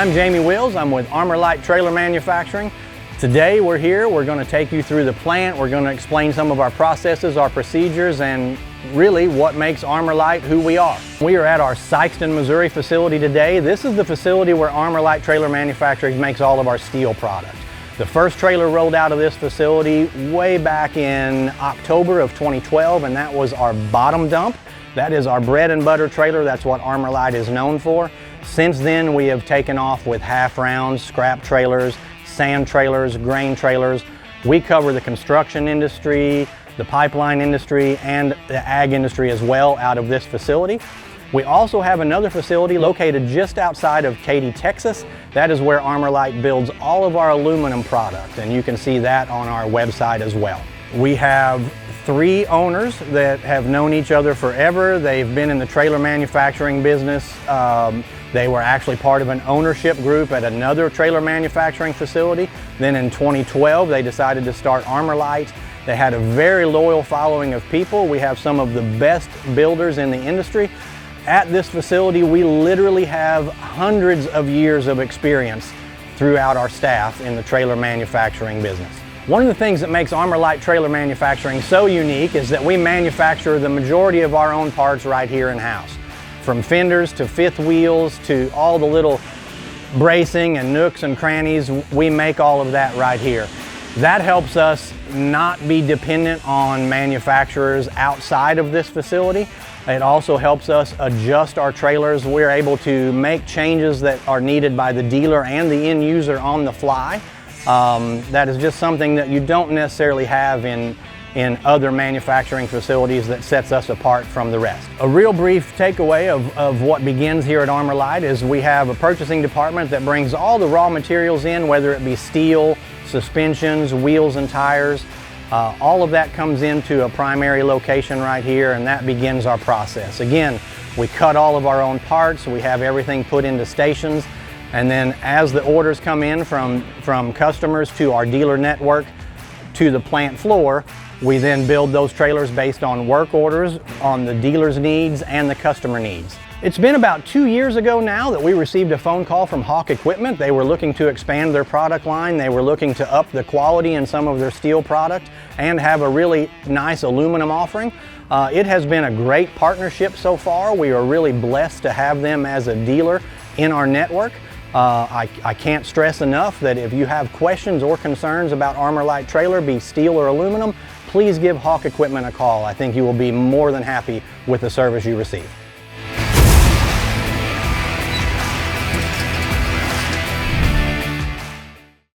I'm Jamie Wills. I'm with Lite Trailer Manufacturing. Today we're here. We're going to take you through the plant. We're going to explain some of our processes, our procedures, and really what makes Lite who we are. We are at our Sikeston, Missouri facility today. This is the facility where Lite Trailer Manufacturing makes all of our steel products. The first trailer rolled out of this facility way back in October of 2012, and that was our bottom dump. That is our bread and butter trailer. That's what Lite is known for. Since then, we have taken off with half rounds, scrap trailers, sand trailers, grain trailers. We cover the construction industry, the pipeline industry, and the ag industry as well out of this facility. We also have another facility located just outside of Katy, Texas. That is where Lite builds all of our aluminum product, and you can see that on our website as well. We have 3 owners that have known each other forever. They've been in the trailer manufacturing business. They were actually part of an ownership group at another trailer manufacturing facility. Then in 2012, they decided to start Lite. They had a very loyal following of people. We have some of the best builders in the industry. At this facility, we literally have hundreds of years of experience throughout our staff in the trailer manufacturing business. One of the things that makes Lite Trailer Manufacturing so unique is that we manufacture the majority of our own parts right here in-house. From fenders to fifth wheels to all the little bracing and nooks and crannies, we make all of that right here. That helps us not be dependent on manufacturers outside of this facility. It also helps us adjust our trailers. We're able to make changes that are needed by the dealer and the end user on the fly. That is just something that you don't necessarily have in other manufacturing facilities that sets us apart from the rest. A real brief takeaway of what begins here at Lite is we have a purchasing department that brings all the raw materials in, whether it be steel, suspensions, wheels and tires. All of that comes into a primary location right here, and that begins our process. Again, we cut all of our own parts. We have everything put into stations. And then as the orders come in from customers to our dealer network to the plant floor, we then build those trailers based on work orders, on the dealer's needs and the customer needs. It's been about 2 years ago now that we received a phone call from Hawk Equipment. They were looking to expand their product line. They were looking to up the quality in some of their steel product and have a really nice aluminum offering. It has been a great partnership so far. We are really blessed to have them as a dealer in our network. I can't stress enough that if you have questions or concerns about Lite trailer, be steel or aluminum, please give Hawk Equipment a call. I think you will be more than happy with the service you receive.